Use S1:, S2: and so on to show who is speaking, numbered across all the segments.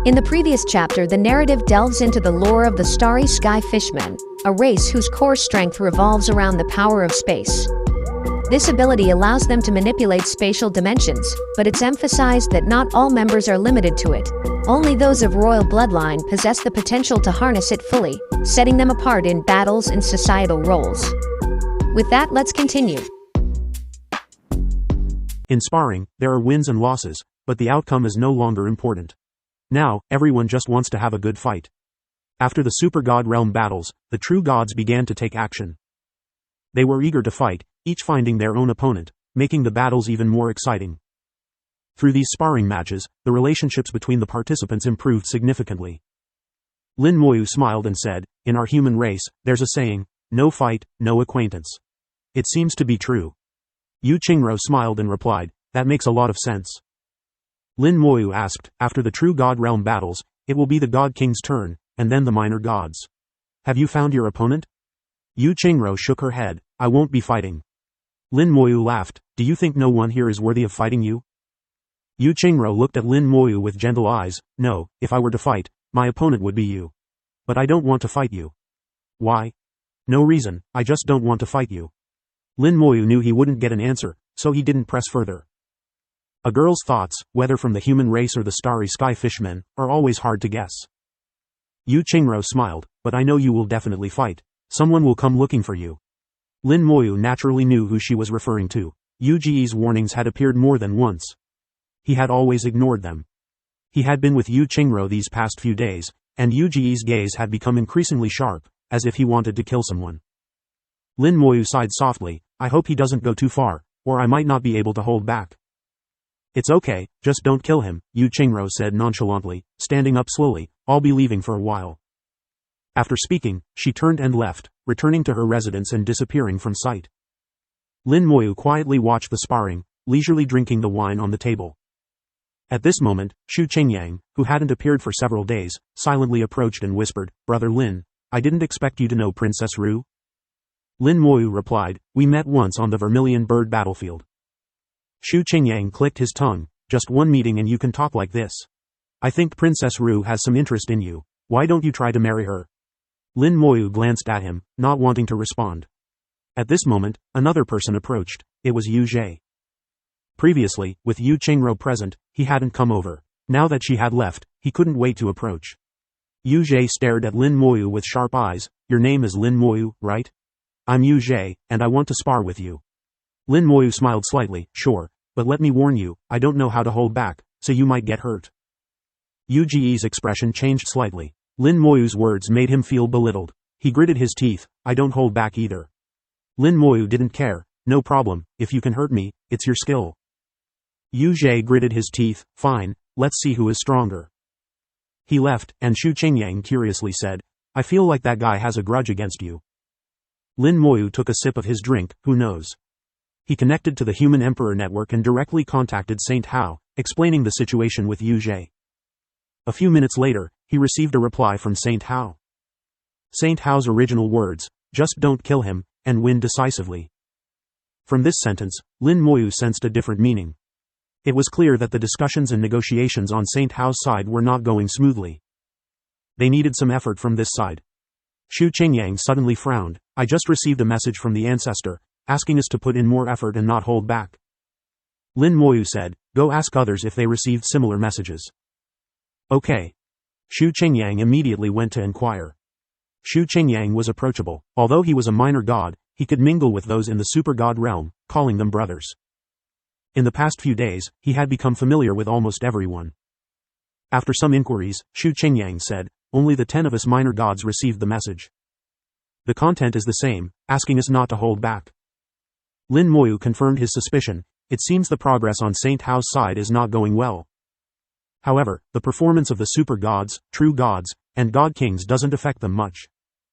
S1: In the previous chapter, the narrative delves into the lore of the Starry Sky Fishmen, a race whose core strength revolves around the power of space. This ability allows them to manipulate spatial dimensions, but it's emphasized that not all members are limited to it. Only those of royal bloodline possess the potential to harness it fully, setting them apart in battles and societal roles. With that, let's continue.
S2: In sparring, there are wins and losses, but the outcome is no longer important. Now, everyone just wants to have a good fight. After the Super God Realm battles, the true gods began to take action. They were eager to fight, each finding their own opponent, making the battles even more exciting. Through these sparring matches, the relationships between the participants improved significantly. Lin Moyu smiled and said, "In our human race, there's a saying, no fight, no acquaintance. It seems to be true." Yu Qingro smiled and replied, "That makes a lot of sense." Lin Moyu asked, "After the true God Realm battles, it will be the God King's turn, and then the minor gods. Have you found your opponent?" Yu Qingro shook her head, "I won't be fighting." Lin Moyu laughed, "Do you think no one here is worthy of fighting you?" Yu Qingro looked at Lin Moyu with gentle eyes, "No, if I were to fight, my opponent would be you. But I don't want to fight you." "Why?" "No reason, I just don't want to fight you." Lin Moyu knew he wouldn't get an answer, so he didn't press further. A girl's thoughts, whether from the human race or the Starry Sky Fishmen, are always hard to guess. Yu Qingro smiled, "But I know you will definitely fight. Someone will come looking for you." Lin Moyu naturally knew who she was referring to. Yu Ji's warnings had appeared more than once. He had always ignored them. He had been with Yu Qingro these past few days, and Yu Ji's gaze had become increasingly sharp, as if he wanted to kill someone. Lin Moyu sighed softly, "I hope he doesn't go too far, or I might not be able to hold back." "It's okay, just don't kill him," Yu Qingro said nonchalantly, standing up slowly, "I'll be leaving for a while." After speaking, she turned and left, returning to her residence and disappearing from sight. Lin Moyu quietly watched the sparring, leisurely drinking the wine on the table. At this moment, Xu Qingyang, who hadn't appeared for several days, silently approached and whispered, "Brother Lin, I didn't expect you to know Princess Ru." Lin Moyu replied, "We met once on the Vermilion Bird battlefield." Xu Qingyang clicked his tongue, "Just one meeting and you can talk like this. I think Princess Ru has some interest in you. Why don't you try to marry her?" Lin Moyu glanced at him, not wanting to respond. At this moment, another person approached. It was Yu Zhe. Previously, with Yu Qingro present, he hadn't come over. Now that she had left, he couldn't wait to approach. Yu Zhe stared at Lin Moyu with sharp eyes. "Your name is Lin Moyu, right? I'm Yu Zhe, and I want to spar with you." Lin Moyu smiled slightly, "Sure, but let me warn you, I don't know how to hold back, so you might get hurt." Yu Ji's expression changed slightly. Lin Moyu's words made him feel belittled. He gritted his teeth, "I don't hold back either." Lin Moyu didn't care. "No problem, if you can hurt me, it's your skill." Yu Zhe gritted his teeth, "Fine, let's see who is stronger." He left, and Xu Qingyang curiously said, "I feel like that guy has a grudge against you." Lin Moyu took a sip of his drink, who knows? He connected to the Human Emperor network and directly contacted Saint Hao, explaining the situation with Yu Zhe. A few minutes later, he received a reply from Saint Hao. Saint Hao's original words, "Just don't kill him, and win decisively." From this sentence, Lin Moyu sensed a different meaning. It was clear that the discussions and negotiations on Saint Hao's side were not going smoothly. They needed some effort from this side. Xu Qingyang suddenly frowned. "I just received a message from the ancestor, asking us to put in more effort and not hold back." Lin Moyu said, "Go ask others if they received similar messages." "Okay." Xu Qingyang immediately went to inquire. Xu Qingyang was approachable. Although he was a minor god, he could mingle with those in the super god realm, calling them brothers. In the past few days, he had become familiar with almost everyone. After some inquiries, Xu Qingyang said, "Only the 10 of us minor gods received the message. The content is the same, asking us not to hold back." Lin Moyu confirmed his suspicion. It seems the progress on Saint Hao's side is not going well. However, the performance of the super gods, true gods, and god kings doesn't affect them much.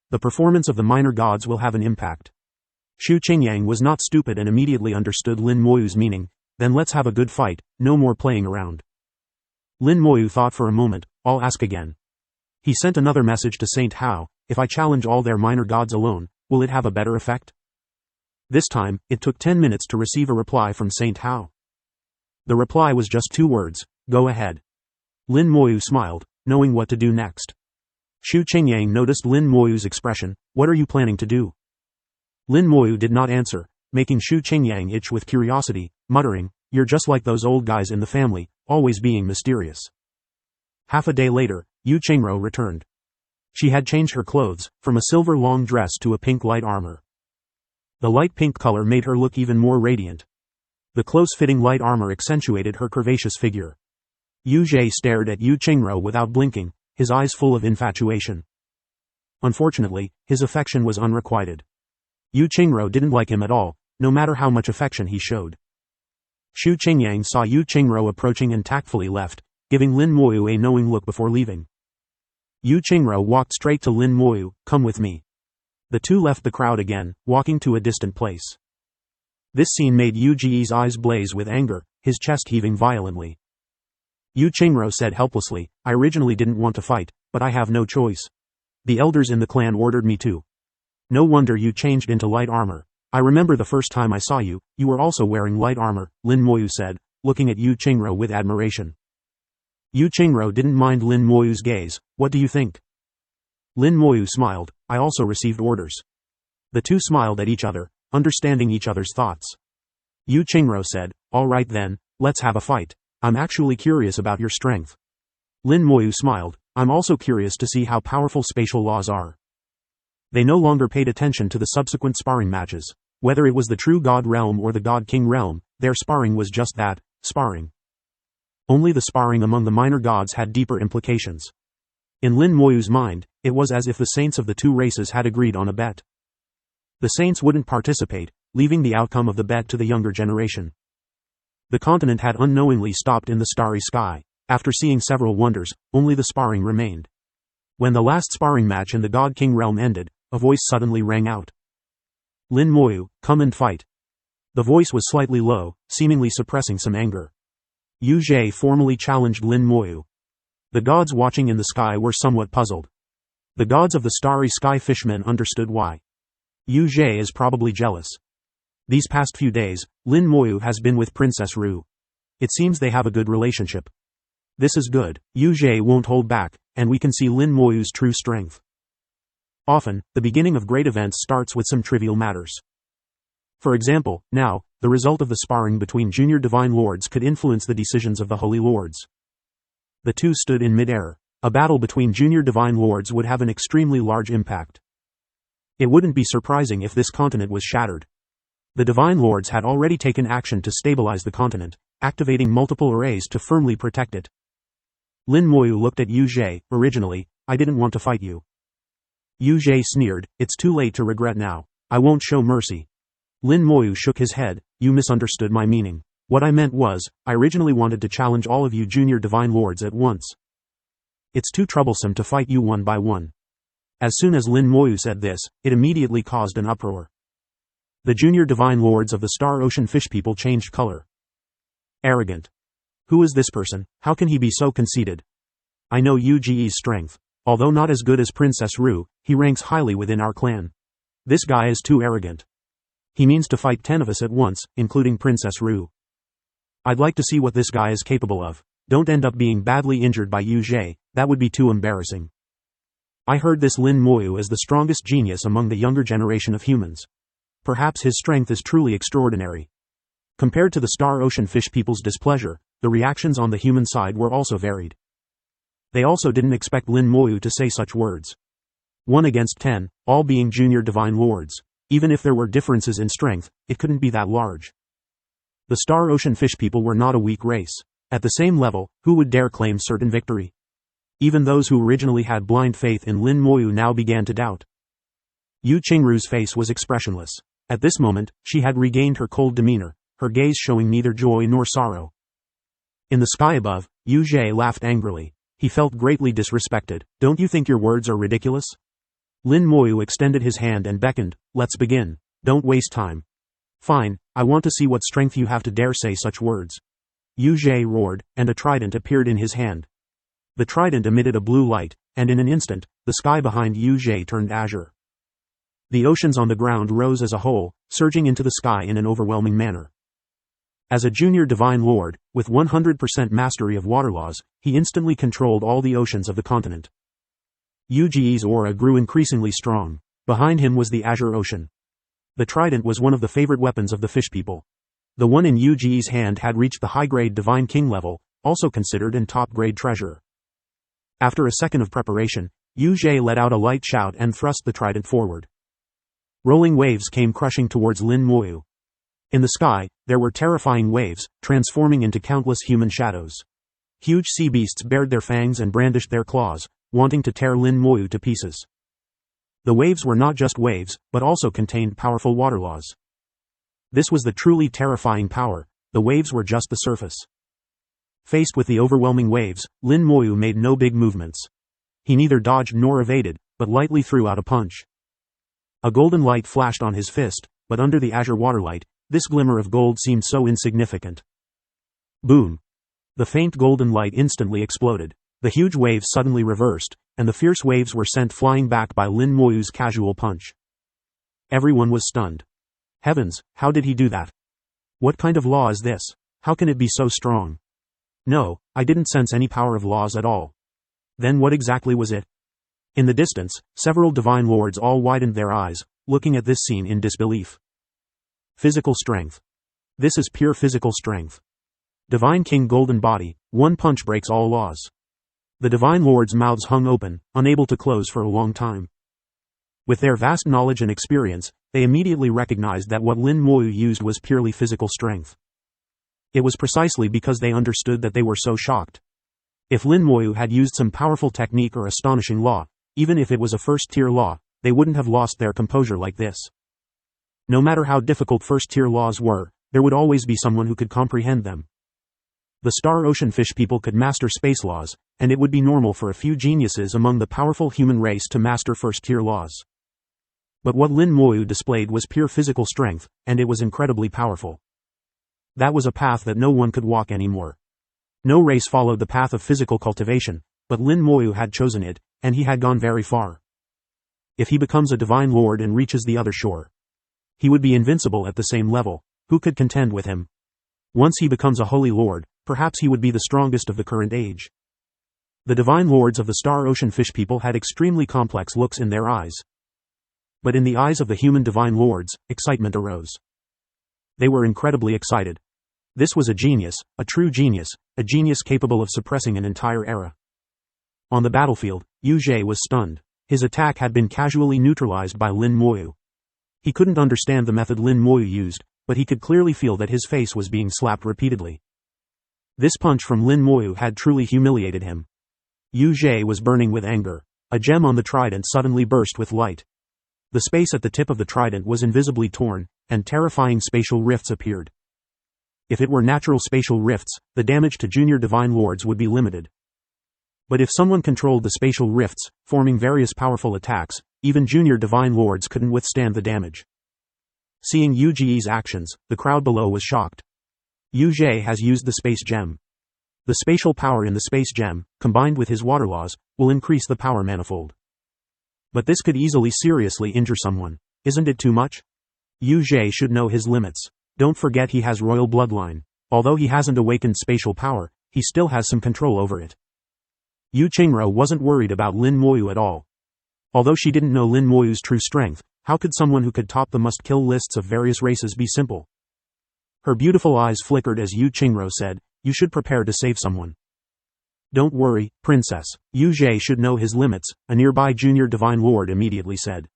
S2: The performance of the minor gods will have an impact. Xu Qingyang was not stupid and immediately understood Lin Moyu's meaning. "Then let's have a good fight, no more playing around." Lin Moyu thought for a moment. "I'll ask again." He sent another message to Saint Hao, "If I challenge all their minor gods alone, will it have a better effect?" This time, it took 10 minutes to receive a reply from Saint Hao. The reply was just 2 words, "Go ahead." Lin Moyu smiled. knowing what to do next. Xu Qingyang noticed Lin Moyu's expression. What are you planning to do? Lin Moyu did not answer, making Xu Qingyang itch with curiosity, muttering, you're just like those old guys in the family, always being mysterious. Half a day later, Yu Qingro returned. She had changed her clothes, from a silver long dress to a pink light armor. The light pink color made her look even more radiant. The close-fitting light armor accentuated her curvaceous figure. Yu Zhe stared at Yu Qingro without blinking, his eyes full of infatuation. Unfortunately, his affection was unrequited. Yu Qingro didn't like him at all, no matter how much affection he showed. Xu Qingyang saw Yu Qingro approaching and tactfully left, giving Lin Moyu a knowing look before leaving. Yu Qingro walked straight to Lin Moyu. Come with me. The two left the crowd again, walking to a distant place. This scene made Yu Ji's eyes blaze with anger, his chest heaving violently. Yu Qingro said helplessly, I originally didn't want to fight, but I have no choice. The elders in the clan ordered me to. No wonder you changed into light armor. I remember the first time I saw you, you were also wearing light armor, Lin Moyu said, looking at Yu Qingro with admiration. Yu Qingro didn't mind Lin Moyu's gaze. What do you think? Lin Moyu smiled. I also received orders. The two smiled at each other, understanding each other's thoughts. Yu Qingro said, all right then, let's have a fight. I'm actually curious about your strength. Lin Moyu smiled. I'm also curious to see how powerful spatial laws are. They no longer paid attention to the subsequent sparring matches. Whether it was the true God realm or the God King realm, their sparring was just that, sparring. Only the sparring among the minor gods had deeper implications. In Lin Moyu's mind, it was as if the saints of the two races had agreed on a bet. The saints wouldn't participate, leaving the outcome of the bet to the younger generation. The continent had unknowingly stopped in the starry sky. After seeing several wonders, only the sparring remained. When the last sparring match in the God King realm ended, a voice suddenly rang out. Lin Moyu, come and fight. The voice was slightly low, seemingly suppressing some anger. Yu Zhe formally challenged Lin Moyu. The gods watching in the sky were somewhat puzzled. The gods of the starry sky fishmen understood why. Yu Zhe is probably jealous. These past few days, Lin Moyu has been with Princess Ru. It seems they have a good relationship. This is good. Yu Zhe won't hold back, and we can see Lin Moyu's true strength. Often, the beginning of great events starts with some trivial matters. For example, now, the result of the sparring between junior divine lords could influence the decisions of the holy lords. The two stood in mid-air. A battle between junior divine lords would have an extremely large impact. It wouldn't be surprising if this continent was shattered. The divine lords had already taken action to stabilize the continent, activating multiple arrays to firmly protect it. Lin Moyu looked at Yu Zhe. Originally, I didn't want to fight you. Yu Zhe sneered, it's too late to regret now. I won't show mercy. Lin Moyu shook his head, you misunderstood my meaning. What I meant was, I originally wanted to challenge all of you junior divine lords at once. It's too troublesome to fight you one by one. As soon as Lin Moyu said this, it immediately caused an uproar. The junior divine lords of the Star Ocean Fish People changed color. Arrogant. Who is this person? How can he be so conceited? I know Yu Ji's strength. Although not as good as Princess Ru, he ranks highly within our clan. This guy is too arrogant. He means to fight 10 of us at once, including Princess Ru. I'd like to see what this guy is capable of. Don't end up being badly injured by Yu Zhe, that would be too embarrassing. I heard this Lin Moyu is the strongest genius among the younger generation of humans. Perhaps his strength is truly extraordinary. Compared to the Star Ocean Fish People's displeasure, the reactions on the human side were also varied. They also didn't expect Lin Moyu to say such words. 1 against 10, all being junior divine lords. Even if there were differences in strength, it couldn't be that large. The Star Ocean Fish People were not a weak race. At the same level, who would dare claim certain victory? Even those who originally had blind faith in Lin Moyu now began to doubt. Yu Qingru's face was expressionless. At this moment, she had regained her cold demeanor, her gaze showing neither joy nor sorrow. In the sky above, Yu Zhe laughed angrily. He felt greatly disrespected. Don't you think your words are ridiculous? Lin Moyu extended his hand and beckoned. Let's begin. Don't waste time. Fine, I want to see what strength you have to dare say such words. Yu Zhe roared, and a trident appeared in his hand. The trident emitted a blue light, and in an instant, the sky behind Yu Zhe turned azure. The oceans on the ground rose as a whole, surging into the sky in an overwhelming manner. As a junior divine lord, with 100% mastery of water laws, he instantly controlled all the oceans of the continent. Yuji's aura grew increasingly strong. Behind him was the Azure Ocean. The trident was one of the favorite weapons of the fish people. The one in Yuji's hand had reached the high-grade divine king level, also considered an top-grade treasure. After a second of preparation, Yuji let out a light shout and thrust the trident forward. Rolling waves came crushing towards Lin Moyu. In the sky, there were terrifying waves, transforming into countless human shadows. Huge sea beasts bared their fangs and brandished their claws, wanting to tear Lin Moyu to pieces. The waves were not just waves, but also contained powerful water laws. This was the truly terrifying power. The waves were just the surface. Faced with the overwhelming waves, Lin Moyu made no big movements. He neither dodged nor evaded, but lightly threw out a punch. A golden light flashed on his fist, but under the azure waterlight, this glimmer of gold seemed so insignificant. Boom! The faint golden light instantly exploded. The huge waves suddenly reversed, and the fierce waves were sent flying back by Lin Moyu's casual punch. Everyone was stunned. Heavens, how did he do that? What kind of law is this? How can it be so strong? No, I didn't sense any power of laws at all. Then what exactly was it? In the distance, several divine lords all widened their eyes, looking at this scene in disbelief. Physical strength. This is pure physical strength. Divine King Golden Body, one punch breaks all laws. The divine lords' mouths hung open, unable to close for a long time. With their vast knowledge and experience, they immediately recognized that what Lin Moyu used was purely physical strength. It was precisely because they understood that they were so shocked. If Lin Moyu had used some powerful technique or astonishing law, even if it was a first-tier law, they wouldn't have lost their composure like this. No matter how difficult first-tier laws were, there would always be someone who could comprehend them. The Star Ocean fish people could master space laws, and it would be normal for a few geniuses among the powerful human race to master first-tier laws. But what Lin Moyu displayed was pure physical strength, and it was incredibly powerful. That was a path that no one could walk anymore. No race followed the path of physical cultivation, but Lin Moyu had chosen it, and he had gone very far. If he becomes a divine lord and reaches the other shore, he would be invincible at the same level. Who could contend with him? Once he becomes a holy lord, perhaps he would be the strongest of the current age. The divine lords of the Star Ocean fish people had extremely complex looks in their eyes. But in the eyes of the human divine lords, excitement arose. They were incredibly excited. This was a genius, a true genius, a genius capable of suppressing an entire era. On the battlefield, Yu Jie was stunned. His attack had been casually neutralized by Lin Moyu. He couldn't understand the method Lin Moyu used, but he could clearly feel that his face was being slapped repeatedly. This punch from Lin Moyu had truly humiliated him. Yu Jie was burning with anger. A gem on the trident suddenly burst with light. The space at the tip of the trident was invisibly torn, and terrifying spatial rifts appeared. If it were natural spatial rifts, the damage to junior divine lords would be limited. But if someone controlled the spatial rifts, forming various powerful attacks, even junior divine lords couldn't withstand the damage. Seeing Yu Ji's actions, the crowd below was shocked. Yu Jie has used the space gem. The spatial power in the space gem, combined with his water laws, will increase the power manifold. But this could easily seriously injure someone. Isn't it too much? Yu Jie should know his limits. Don't forget he has royal bloodline. Although he hasn't awakened spatial power, he still has some control over it. Yu Qingro wasn't worried about Lin Moyu at all. Although she didn't know Lin Moyu's true strength, how could someone who could top the must-kill lists of various races be simple? Her beautiful eyes flickered as Yu Qingro said, "You should prepare to save someone." "Don't worry, princess. Yu Jie should know his limits," a nearby junior divine lord immediately said.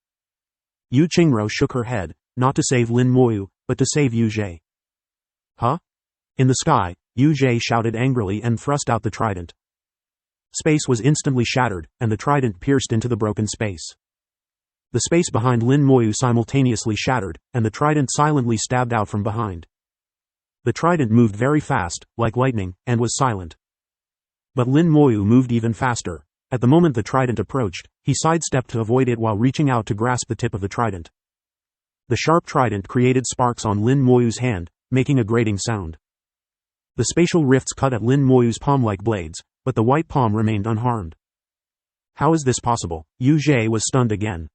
S2: Yu Qingro shook her head, not to save Lin Moyu, but to save Yu Jie. Huh? In the sky, Yu Jie shouted angrily and thrust out the trident. Space was instantly shattered, and the trident pierced into the broken space. The space behind Lin Moyu simultaneously shattered, and the trident silently stabbed out from behind. The trident moved very fast, like lightning, and was silent. But Lin Moyu moved even faster. At the moment the trident approached, he sidestepped to avoid it while reaching out to grasp the tip of the trident. The sharp trident created sparks on Lin Moyu's hand, making a grating sound. The spatial rifts cut at Lin Moyu's palm like blades, but the white palm remained unharmed. How is this possible? Yu Jie was stunned again.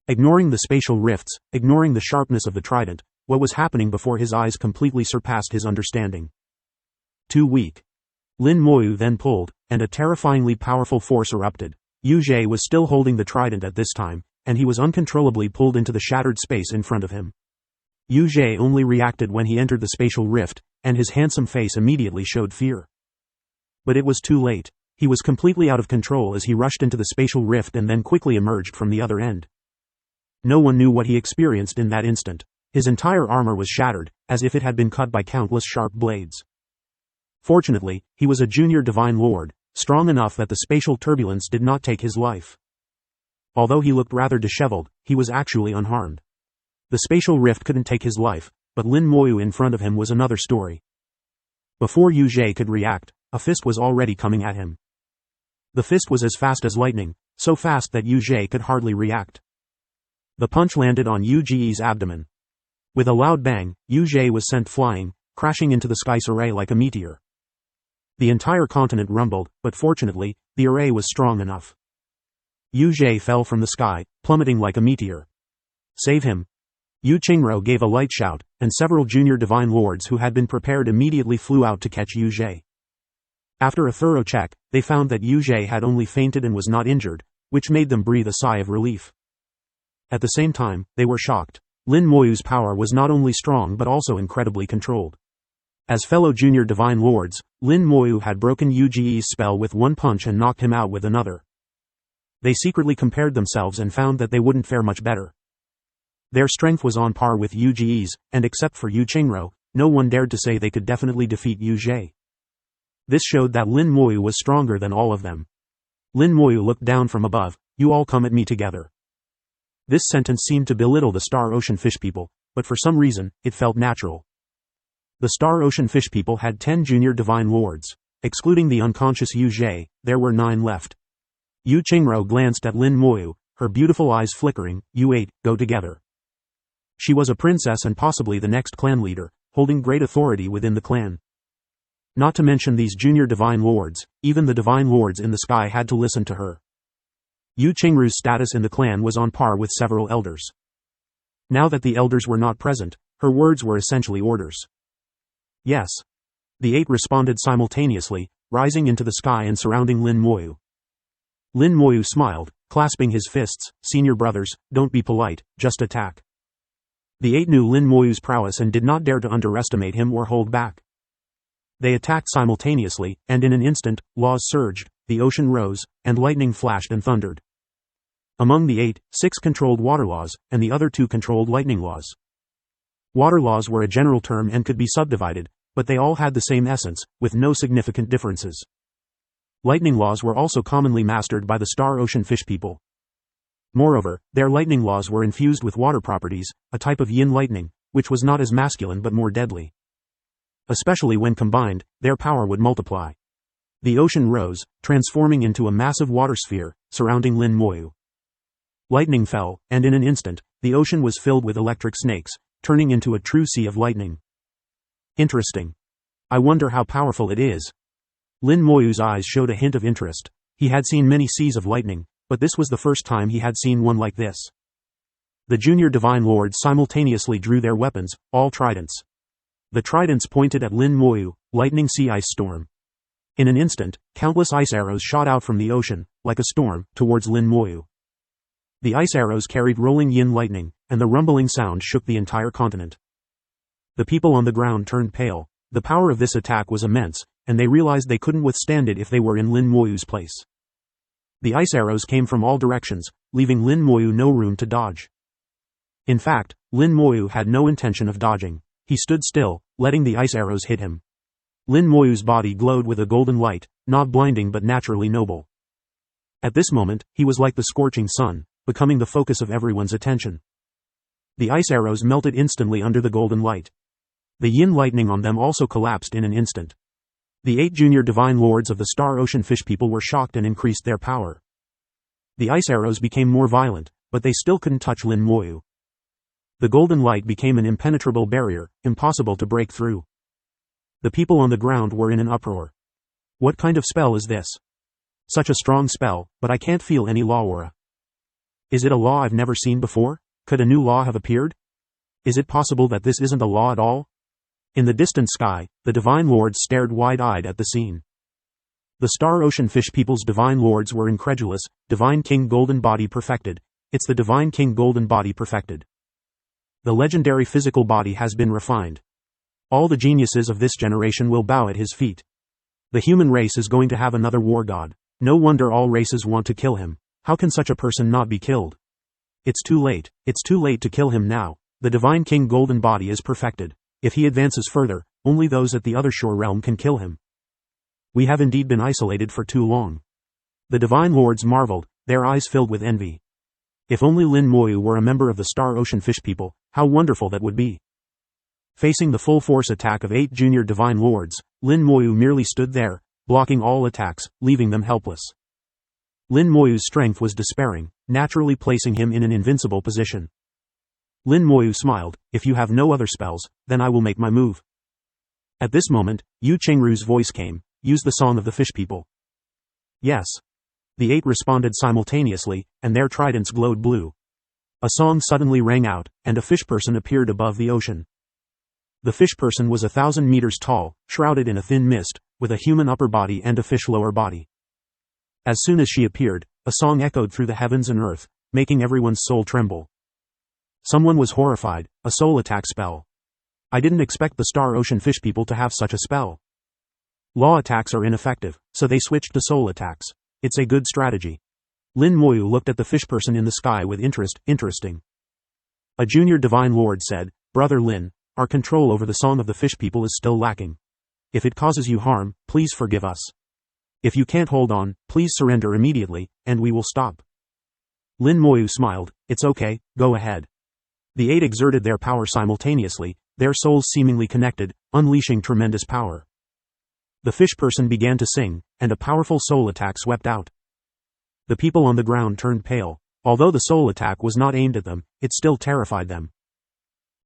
S2: Ignoring the spatial rifts, ignoring the sharpness of the trident, What was happening before his eyes completely surpassed his understanding. Too weak. Lin Moyu then pulled, and a terrifyingly powerful force erupted. Yu Jie was still holding the trident at this time, and he was uncontrollably pulled into the shattered space in front of him. Yu Jie only reacted when he entered the spatial rift, and his handsome face immediately showed fear. But it was too late. He was completely out of control as he rushed into the spatial rift and then quickly emerged from the other end. No one knew what he experienced in that instant. His entire armor was shattered, as if it had been cut by countless sharp blades. Fortunately, he was a junior divine lord, strong enough that the spatial turbulence did not take his life. Although he looked rather disheveled, he was actually unharmed. The spatial rift couldn't take his life, but Lin Moyu in front of him was another story. Before Yu Jie could react, a fist was already coming at him. The fist was as fast as lightning, so fast that Yu Jie could hardly react. The punch landed on Yu Jie's abdomen. With a loud bang, Yu Jie was sent flying, crashing into the sky's array like a meteor. The entire continent rumbled, but fortunately, the array was strong enough. Yu Jie fell from the sky, plummeting like a meteor. Save him! Yu Qingro gave a light shout, and several junior divine lords who had been prepared immediately flew out to catch Yu Jie. After a thorough check, they found that Yu Jie had only fainted and was not injured, which made them breathe a sigh of relief. At the same time, they were shocked. Lin Moyu's power was not only strong but also incredibly controlled. As fellow junior divine lords, Lin Moyu had broken Yu Jie's spell with one punch and knocked him out with another. They secretly compared themselves and found that they wouldn't fare much better. Their strength was on par with Yu Jie's, and except for Yu Qingro, no one dared to say they could definitely defeat Yu Jie. This showed that Lin Moyu was stronger than all of them. Lin Moyu looked down from above. You all come at me together. This sentence seemed to belittle the Star Ocean Fish People, but for some reason, it felt natural. The Star Ocean Fish People had 10 junior divine lords. Excluding the unconscious Yu Jie, there were 9 left. Yu Qingro glanced at Lin Moyu, her beautiful eyes flickering. You 8, go together. She was a princess and possibly the next clan leader, holding great authority within the clan. Not to mention these junior divine lords, even the divine lords in the sky had to listen to her. Yu Qingru's status in the clan was on par with several elders. Now that the elders were not present, her words were essentially orders. Yes. The 8 responded simultaneously, rising into the sky and surrounding Lin Moyu. Lin Moyu smiled, clasping his fists. Senior brothers, don't be polite, just attack. The 8 knew Lin Moyu's prowess and did not dare to underestimate him or hold back. They attacked simultaneously, and in an instant, laws surged, the ocean rose, and lightning flashed and thundered. Among the 8, 6 controlled water laws, and the other 2 controlled lightning laws. Water laws were a general term and could be subdivided, but they all had the same essence, with no significant differences. Lightning laws were also commonly mastered by the Star Ocean Fish People. Moreover, their lightning laws were infused with water properties, a type of yin lightning, which was not as masculine but more deadly. Especially when combined, their power would multiply. The ocean rose, transforming into a massive water sphere, surrounding Lin Moyu. Lightning fell, and in an instant, the ocean was filled with electric snakes, turning into a true sea of lightning. Interesting. I wonder how powerful it is. Lin Moyu's eyes showed a hint of interest. He had seen many seas of lightning, but this was the first time he had seen one like this. The junior divine lords simultaneously drew their weapons, all tridents. The tridents pointed at Lin Moyu, lightning sea ice storm. In an instant, countless ice arrows shot out from the ocean, like a storm, towards Lin Moyu. The ice arrows carried rolling yin lightning, and the rumbling sound shook the entire continent. The people on the ground turned pale. The power of this attack was immense, and they realized they couldn't withstand it if they were in Lin Moyu's place. The ice arrows came from all directions, leaving Lin Moyu no room to dodge. In fact, Lin Moyu had no intention of dodging. He stood still, letting the ice arrows hit him. Lin Moyu's body glowed with a golden light, not blinding but naturally noble. At this moment, he was like the scorching sun, becoming the focus of everyone's attention. The ice arrows melted instantly under the golden light. The yin lightning on them also collapsed in an instant. The 8 junior divine lords of the Star Ocean Fish People were shocked and increased their power. The ice arrows became more violent, but they still couldn't touch Lin Moyu. The golden light became an impenetrable barrier, impossible to break through. The people on the ground were in an uproar. What kind of spell is this? Such a strong spell, but I can't feel any law aura. Is it a law I've never seen before? Could a new law have appeared? Is it possible that this isn't a law at all? In the distant sky, the divine lords stared wide-eyed at the scene. The Star Ocean Fish People's divine lords were incredulous. Divine King Golden Body perfected. It's the Divine King Golden Body perfected. The legendary physical body has been refined. All the geniuses of this generation will bow at his feet. The human race is going to have another war god. No wonder all races want to kill him. How can such a person not be killed? It's too late. It's too late to kill him now. The Divine King Golden Body is perfected. If he advances further, only those at the other shore realm can kill him. We have indeed been isolated for too long. The divine lords marveled, their eyes filled with envy. If only Lin Moyu were a member of the Star Ocean Fish People, how wonderful that would be. Facing the full force attack of 8 junior divine lords, Lin Moyu merely stood there, blocking all attacks, leaving them helpless. Lin Moyu's strength was despairing, naturally placing him in an invincible position. Lin Moyu smiled, if you have no other spells, then I will make my move. At this moment, Yu Chengru's voice came, use the Song of the Fish People. Yes. The 8 responded simultaneously, and their tridents glowed blue. A song suddenly rang out, and a fish person appeared above the ocean. The fish person was 1,000 meters tall, shrouded in a thin mist, with a human upper body and a fish lower body. As soon as she appeared, a song echoed through the heavens and earth, making everyone's soul tremble. Someone was horrified, a soul attack spell. I didn't expect the Star Ocean Fish People to have such a spell. Law attacks are ineffective, so they switched to soul attacks. It's a good strategy. Lin Moyu looked at the fish person in the sky with interest. Interesting. A junior divine lord said, Brother Lin, our control over the Song of the Fish People is still lacking. If it causes you harm, please forgive us. If you can't hold on, please surrender immediately, and we will stop. Lin Moyu smiled, it's okay, go ahead. The 8 exerted their power simultaneously, their souls seemingly connected, unleashing tremendous power. The fish person began to sing, and a powerful soul attack swept out. The people on the ground turned pale. Although the soul attack was not aimed at them, it still terrified them.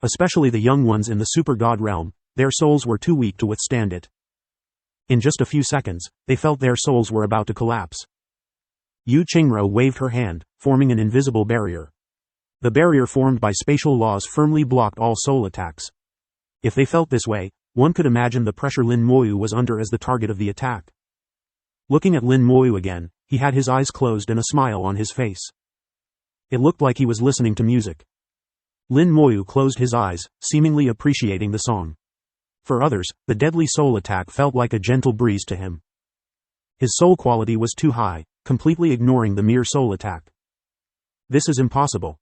S2: Especially the young ones in the super god realm, their souls were too weak to withstand it. In just a few seconds, they felt their souls were about to collapse. Yu Qingro waved her hand, forming an invisible barrier. The barrier formed by spatial laws firmly blocked all soul attacks. If they felt this way, one could imagine the pressure Lin Moyu was under as the target of the attack. Looking at Lin Moyu again, he had his eyes closed and a smile on his face. It looked like he was listening to music. Lin Moyu closed his eyes, seemingly appreciating the song. For others, the deadly soul attack felt like a gentle breeze to him. His soul quality was too high, completely ignoring the mere soul attack. This is impossible.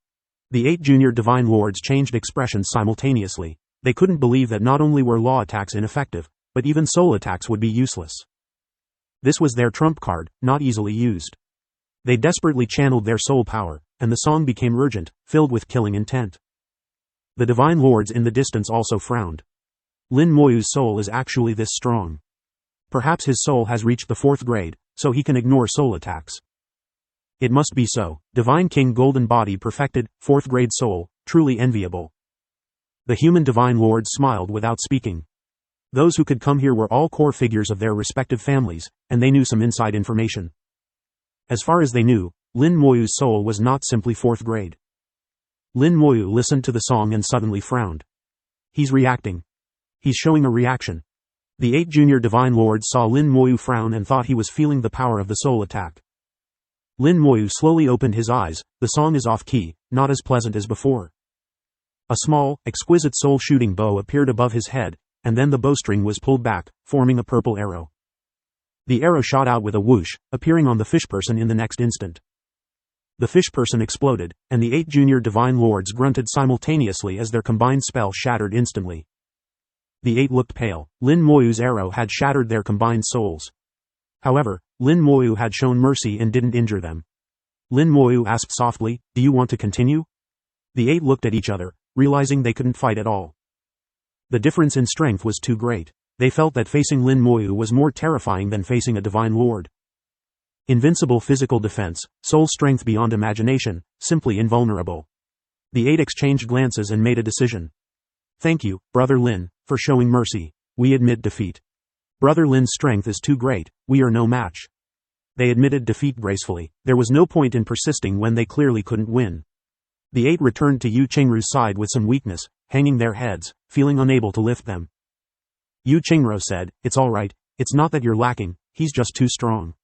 S2: The 8 junior divine lords changed expressions simultaneously. They couldn't believe that not only were law attacks ineffective, but even soul attacks would be useless. This was their trump card, not easily used. They desperately channeled their soul power, and the song became urgent, filled with killing intent. The divine lords in the distance also frowned. Lin Moyu's soul is actually this strong. Perhaps his soul has reached the 4th grade, so he can ignore soul attacks. It must be so. Divine King Golden Body perfected, 4th grade soul, truly enviable. The human divine lords smiled without speaking. Those who could come here were all core figures of their respective families, and they knew some inside information. As far as they knew, Lin Moyu's soul was not simply 4th grade. Lin Moyu listened to the song and suddenly frowned. He's reacting. He's showing a reaction. The 8 junior divine lords saw Lin Moyu frown and thought he was feeling the power of the soul attack. Lin Moyu slowly opened his eyes. The song is off key, not as pleasant as before. A small, exquisite soul shooting bow appeared above his head, and then the bowstring was pulled back, forming a purple arrow. The arrow shot out with a whoosh, appearing on the fish person in the next instant. The fish person exploded, and the 8 junior divine lords grunted simultaneously as their combined spell shattered instantly. The 8 looked pale. Lin Moyu's arrow had shattered their combined souls. However, Lin Moyu had shown mercy and didn't injure them. Lin Moyu asked softly, do you want to continue? The 8 looked at each other, realizing they couldn't fight at all. The difference in strength was too great. They felt that facing Lin Moyu was more terrifying than facing a divine lord. Invincible physical defense, soul strength beyond imagination, simply invulnerable. The 8 exchanged glances and made a decision. Thank you, Brother Lin, for showing mercy. We admit defeat. Brother Lin's strength is too great, we are no match. They admitted defeat gracefully. There was no point in persisting when they clearly couldn't win. The 8 returned to Yu Chengru's side with some weakness. hanging their heads, feeling unable to lift them. Yu Qingro said, "It's all right, it's not that you're lacking, he's just too strong."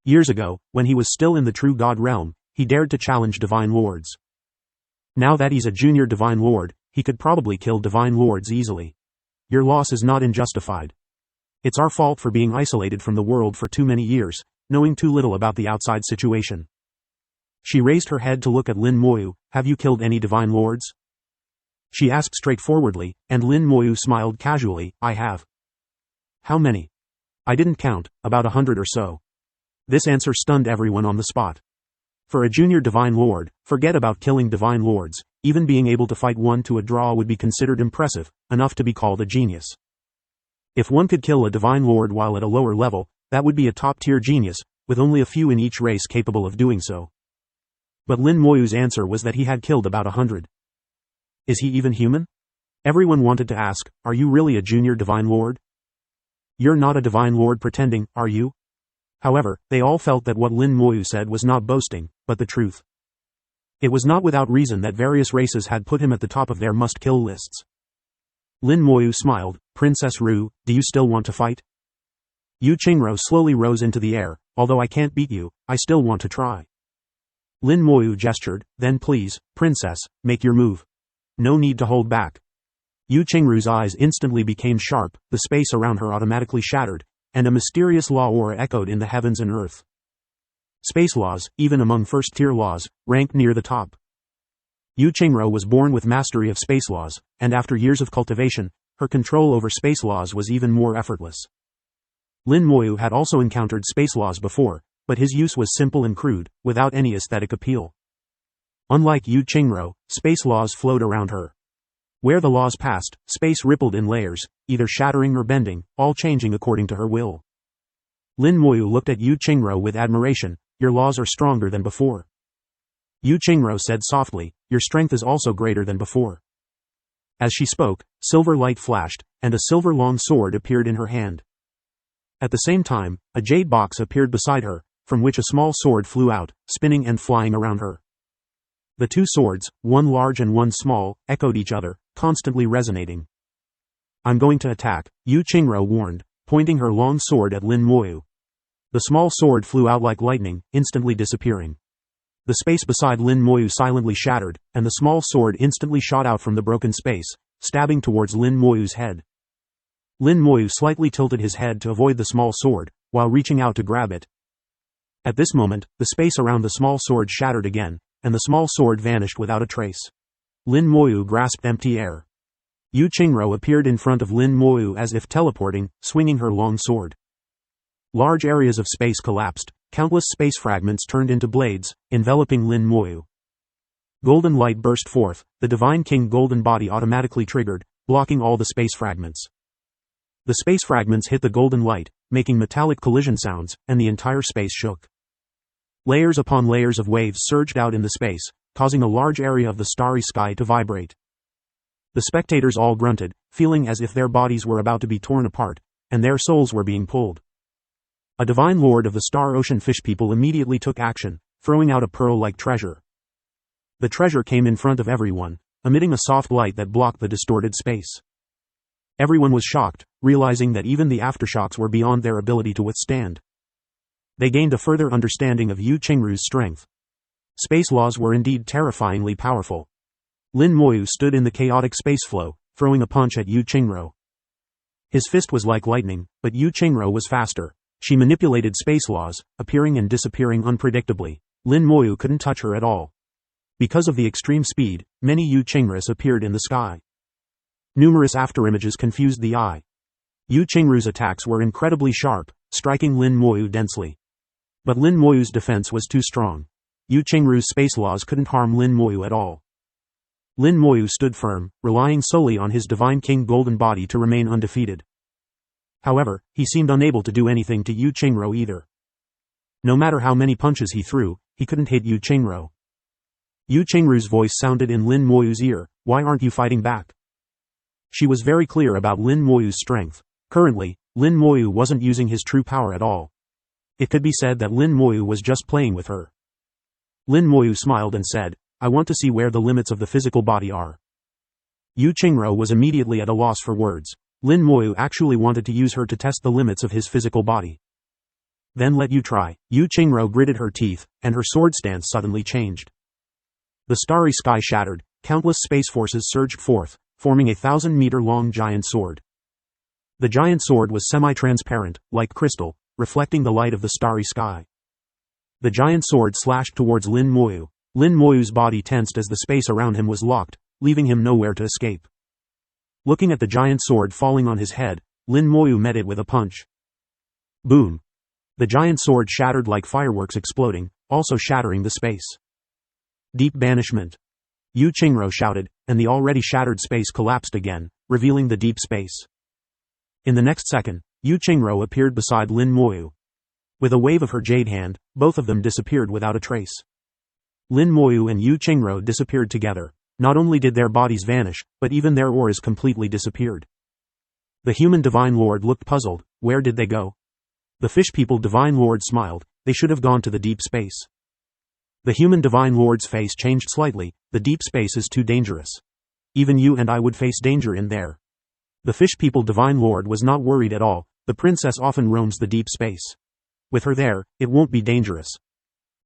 S2: Years ago, when he was still in the true God realm, he dared to challenge divine lords. Now that he's a junior divine lord, he could probably kill divine lords easily. Your loss is not unjustified. It's our fault for being isolated from the world for too many years, knowing too little about the outside situation. She raised her head to look at Lin Moyu. "Have you killed any divine lords?" She asked straightforwardly, and Lin Moyu smiled casually. "I have." "How many?" "I didn't count, about 100 or so." This answer stunned everyone on the spot. For a junior divine lord, forget about killing divine lords, even being able to fight one to a draw would be considered impressive, enough to be called a genius. If one could kill a divine lord while at a lower level, that would be a top-tier genius, with only a few in each race capable of doing so. But Lin Moyu's answer was that he had killed about 100. Is he even human? Everyone wanted to ask, are you really a junior divine lord? You're not a divine lord pretending, are you? However, they all felt that what Lin Moyu said was not boasting, but the truth. It was not without reason that various races had put him at the top of their must-kill lists. Lin Moyu smiled. "Princess Ru, do you still want to fight?" Yu Qingro slowly rose into the air. "Although I can't beat you, I still want to try." Lin Moyu gestured. "Then please, princess, make your move. No need to hold back." Yu Qingru's eyes instantly became sharp, the space around her automatically shattered, and a mysterious law aura echoed in the heavens and earth. Space laws, even among first-tier laws, ranked near the top. Yu Qingro was born with mastery of space laws, and after years of cultivation, her control over space laws was even more effortless. Lin Moyu had also encountered space laws before, but his use was simple and crude, without any aesthetic appeal. Unlike Yu Qingro, space laws flowed around her. Where the laws passed, space rippled in layers, either shattering or bending, all changing according to her will. Lin Moyu looked at Yu Qingro with admiration. "Your laws are stronger than before." Yu Qingro said softly, "Your strength is also greater than before." As she spoke, silver light flashed, and a silver long sword appeared in her hand. At the same time, a jade box appeared beside her, from which a small sword flew out, spinning and flying around her. The two swords, one large and one small, echoed each other, constantly resonating. "I'm going to attack," Yu Qingro warned, pointing her long sword at Lin Moyu. The small sword flew out like lightning, instantly disappearing. The space beside Lin Moyu silently shattered, and the small sword instantly shot out from the broken space, stabbing towards Lin Moyu's head. Lin Moyu slightly tilted his head to avoid the small sword, while reaching out to grab it. At this moment, the space around the small sword shattered again, and the small sword vanished without a trace. Lin Moyu grasped empty air. Yu Qingro appeared in front of Lin Moyu as if teleporting, swinging her long sword. Large areas of space collapsed, countless space fragments turned into blades, enveloping Lin Moyu. Golden light burst forth, the Divine King golden body automatically triggered, blocking all the space fragments. The space fragments hit the golden light, making metallic collision sounds, and the entire space shook. Layers upon layers of waves surged out in the space, causing a large area of the starry sky to vibrate. The spectators all grunted, feeling as if their bodies were about to be torn apart, and their souls were being pulled. A divine lord of the Star Ocean Fish People immediately took action, throwing out a pearl-like treasure. The treasure came in front of everyone, emitting a soft light that blocked the distorted space. Everyone was shocked, realizing that even the aftershocks were beyond their ability to withstand. They gained a further understanding of Yu Qingru's strength. Space laws were indeed terrifyingly powerful. Lin Moyu stood in the chaotic space flow, throwing a punch at Yu Qingro. His fist was like lightning, but Yu Qingro was faster. She manipulated space laws, appearing and disappearing unpredictably. Lin Moyu couldn't touch her at all. Because of the extreme speed, many Yu Qingris appeared in the sky. Numerous afterimages confused the eye. Yu Qingru's attacks were incredibly sharp, striking Lin Moyu densely. But Lin Moyu's defense was too strong. Yu Qingru's space laws couldn't harm Lin Moyu at all. Lin Moyu stood firm, relying solely on his Divine King golden body to remain undefeated. However, he seemed unable to do anything to Yu Qingro either. No matter how many punches he threw, he couldn't hit Yu Qingro. Yu Qingru's voice sounded in Lin Moyu's ear. "Why aren't you fighting back?" She was very clear about Lin Moyu's strength. Currently, Lin Moyu wasn't using his true power at all. It could be said that Lin Moyu was just playing with her. Lin Moyu smiled and said, "I want to see where the limits of the physical body are." Yu Qingro was immediately at a loss for words. Lin Moyu actually wanted to use her to test the limits of his physical body. Then let you try. Yu Qingro gritted her teeth, and her sword stance suddenly changed. The starry sky shattered, countless space forces surged forth, forming a 1,000-meter-long giant sword. The giant sword was semi-transparent, like crystal, reflecting the light of the starry sky. The giant sword slashed towards Lin Moyu. Lin Moyu's body tensed as the space around him was locked, leaving him nowhere to escape. Looking at the giant sword falling on his head, Lin Moyu met it with a punch. Boom! The giant sword shattered like fireworks exploding, also shattering the space. Deep banishment! Yu Qingro shouted, and the already shattered space collapsed again, revealing the deep space. In the next second, Yu Qingro appeared beside Lin Moyu. With a wave of her jade hand, both of them disappeared without a trace. Lin Moyu and Yu Qingro disappeared together. Not only did their bodies vanish, but even their auras completely disappeared. The human Divine Lord looked puzzled. Where did they go? The fish people Divine Lord smiled. They should have gone to the deep space. The human Divine Lord's face changed slightly. The deep space is too dangerous. Even you and I would face danger in there. The fish people Divine Lord was not worried at all. The princess often roams the deep space. With her there, it won't be dangerous.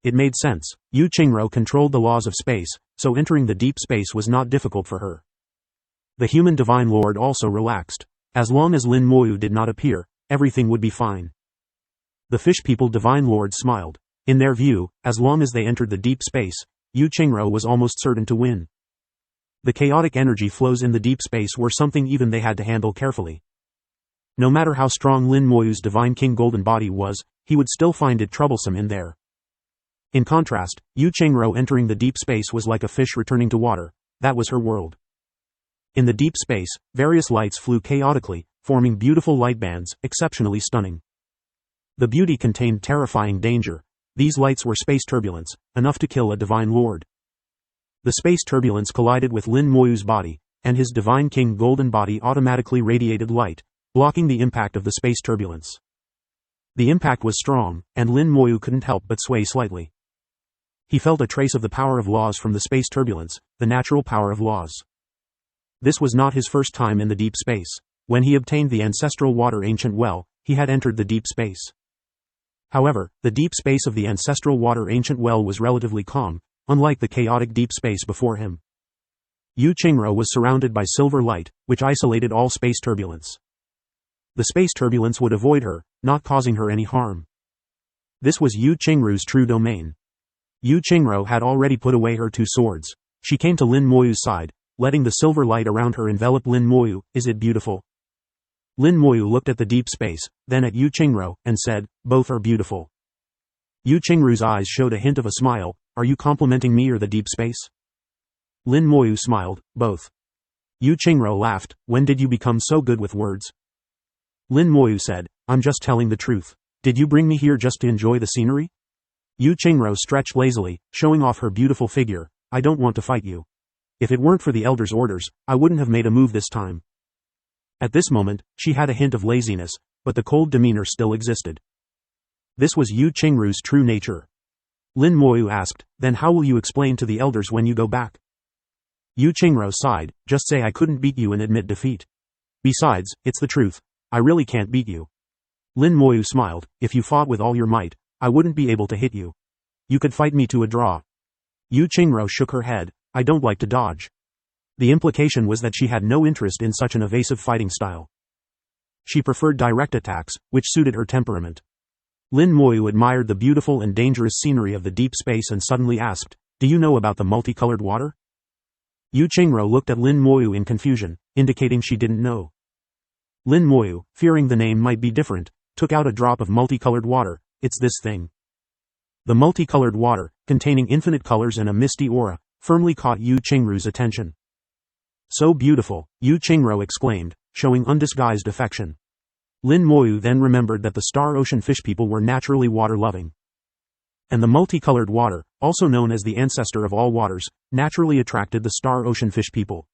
S2: It made sense. Yu Qingro controlled the laws of space, so entering the deep space was not difficult for her. The human Divine Lord also relaxed. As long as Lin Moyu did not appear, everything would be fine. The fish people Divine Lord smiled. In their view, as long as they entered the deep space, Yu Qingro was almost certain to win. The chaotic energy flows in the deep space were something even they had to handle carefully. No matter how strong Lin Moyu's Divine King Golden Body was, he would still find it troublesome in there. In contrast, Yu Qingro entering the deep space was like a fish returning to water. That was her world. In the deep space, various lights flew chaotically, forming beautiful light bands, exceptionally stunning. The beauty contained terrifying danger. These lights were space turbulence, enough to kill a Divine Lord. The space turbulence collided with Lin Moyu's body, and his Divine King Golden Body automatically radiated light, blocking the impact of the space turbulence. The impact was strong, and Lin Moyu couldn't help but sway slightly. He felt a trace of the power of laws from the space turbulence, the natural power of laws. This was not his first time in the deep space. When he obtained the ancestral water ancient well, he had entered the deep space. However, the deep space of the ancestral water ancient well was relatively calm, unlike the chaotic deep space before him. Yu Qingro was surrounded by silver light, which isolated all space turbulence. The space turbulence would avoid her, not causing her any harm. This was Yu Qingru's true domain. Yu Qingro had already put away her two swords. She came to Lin Moyu's side, letting the silver light around her envelop Lin Moyu. Is it beautiful? Lin Moyu looked at the deep space, then at Yu Qingro, and said, both are beautiful. Yu Qingru's eyes showed a hint of a smile. Are you complimenting me or the deep space? Lin Moyu smiled, both. Yu Qingro laughed. When did you become so good with words? Lin Moyu said, I'm just telling the truth. Did you bring me here just to enjoy the scenery? Yu Qingro stretched lazily, showing off her beautiful figure. I don't want to fight you. If it weren't for the elder's orders, I wouldn't have made a move this time. At this moment, she had a hint of laziness, but the cold demeanor still existed. This was Yu Qingru's true nature. Lin Moyu asked, then how will you explain to the elders when you go back? Yu Qingro sighed, just say I couldn't beat you and admit defeat. Besides, it's the truth. I really can't beat you. Lin Moyu smiled. If you fought with all your might, I wouldn't be able to hit you. You could fight me to a draw. Yu Qingro shook her head. I don't like to dodge. The implication was that she had no interest in such an evasive fighting style. She preferred direct attacks, which suited her temperament. Lin Moyu admired the beautiful and dangerous scenery of the deep space and suddenly asked, do you know about the multicolored water? Yu Qingro looked at Lin Moyu in confusion, indicating she didn't know. Lin Moyu, fearing the name might be different, took out a drop of multicolored water. It's this thing. The multicolored water, containing infinite colors and a misty aura, firmly caught Yu Qingru's attention. So beautiful, Yu Qingro exclaimed, showing undisguised affection. Lin Moyu then remembered that the Star Ocean fish people were naturally water-loving. And the multicolored water, also known as the ancestor of all waters, naturally attracted the Star Ocean fish people.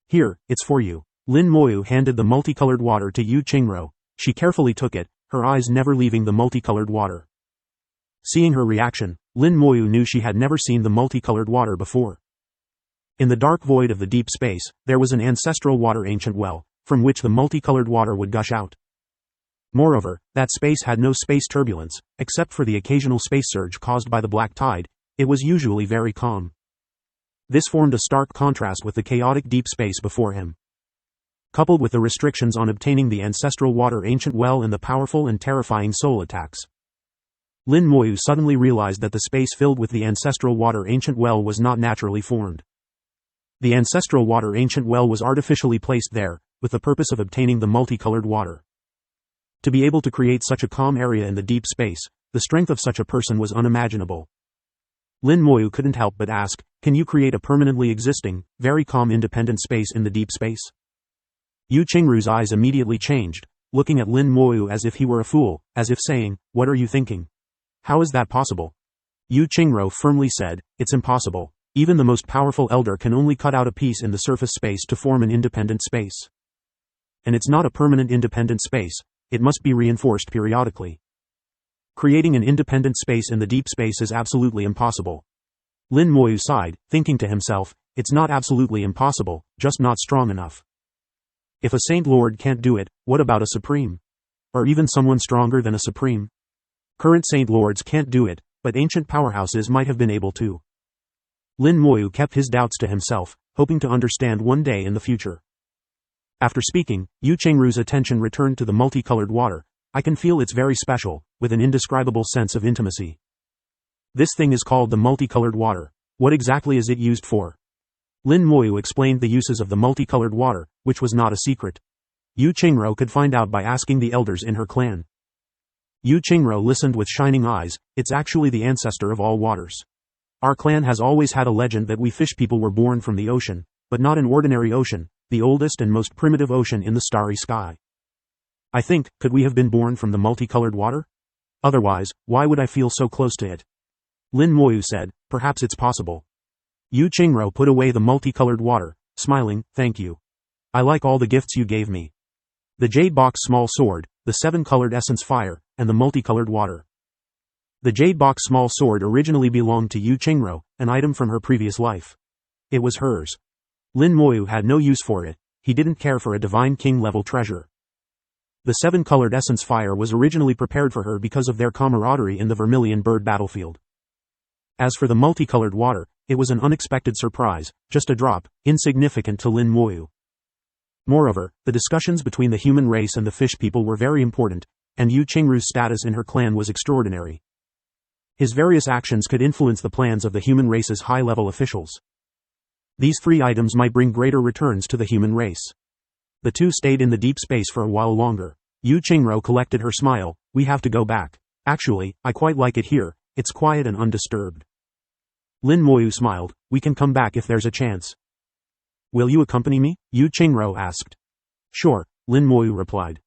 S2: Here, it's for you. Lin Moyu handed the multicolored water to Yu Qingro. She carefully took it, her eyes never leaving the multicolored water. Seeing her reaction, Lin Moyu knew she had never seen the multicolored water before. In the dark void of the deep space, there was an ancestral water ancient well, from which the multicolored water would gush out. Moreover, that space had no space turbulence, except for the occasional space surge caused by the black tide. It was usually very calm. This formed a stark contrast with the chaotic deep space before him. Coupled with the restrictions on obtaining the ancestral water ancient well and the powerful and terrifying soul attacks, Lin Moyu suddenly realized that the space filled with the ancestral water ancient well was not naturally formed. The ancestral water ancient well was artificially placed there, with the purpose of obtaining the multicolored water. To be able to create such a calm area in the deep space, the strength of such a person was unimaginable. Lin Moyu couldn't help but ask, can you create a permanently existing, very calm independent space in the deep space? Yu Qingru's eyes immediately changed, looking at Lin Moyu as if he were a fool, as if saying, what are you thinking? How is that possible? Yu Qingru firmly said, it's impossible. Even the most powerful elder can only cut out a piece in the surface space to form an independent space. And it's not a permanent independent space, it must be reinforced periodically. Creating an independent space in the deep space is absolutely impossible. Lin Moyu sighed, thinking to himself, it's not absolutely impossible, just not strong enough. If a Saint Lord can't do it, what about a Supreme? Or even someone stronger than a Supreme? Current Saint Lords can't do it, but ancient powerhouses might have been able to. Lin Moyu kept his doubts to himself, hoping to understand one day in the future. After speaking, Yu Qingru's attention returned to the multicolored water. I can feel it's very special, with an indescribable sense of intimacy. This thing is called the multicolored water. What exactly is it used for? Lin Moyu explained the uses of the multicolored water, which was not a secret. Yu Qingru could find out by asking the elders in her clan. Yu Qingru listened with shining eyes, it's actually the ancestor of all waters. Our clan has always had a legend that we fish people were born from the ocean, but not an ordinary ocean, the oldest and most primitive ocean in the starry sky. I think, could we have been born from the multicolored water? Otherwise, why would I feel so close to it? Lin Moyu said, perhaps it's possible. Yu Qingru put away the multicolored water, smiling, thank you. I like all the gifts you gave me. The jade box small sword, the 7-colored essence fire, and the multicolored water. The jade box small sword originally belonged to Yu Qingru, an item from her previous life. It was hers. Lin Moyu had no use for it, he didn't care for a divine king level treasure. The 7-colored essence fire was originally prepared for her because of their camaraderie in the Vermilion Bird battlefield. As for the multicolored water, it was an unexpected surprise, just a drop, insignificant to Lin Moyu. Moreover, the discussions between the human race and the fish people were very important, and Yu Qingru's status in her clan was extraordinary. His various actions could influence the plans of the human race's high-level officials. These 3 items might bring greater returns to the human race. The two stayed in the deep space for a while longer. Yu Qingru collected her smile, we have to go back. Actually, I quite like it here, it's quiet and undisturbed. Lin Moyu smiled, we can come back if there's a chance. Will you accompany me? Yu Qingru asked. Sure, Lin Moyu replied.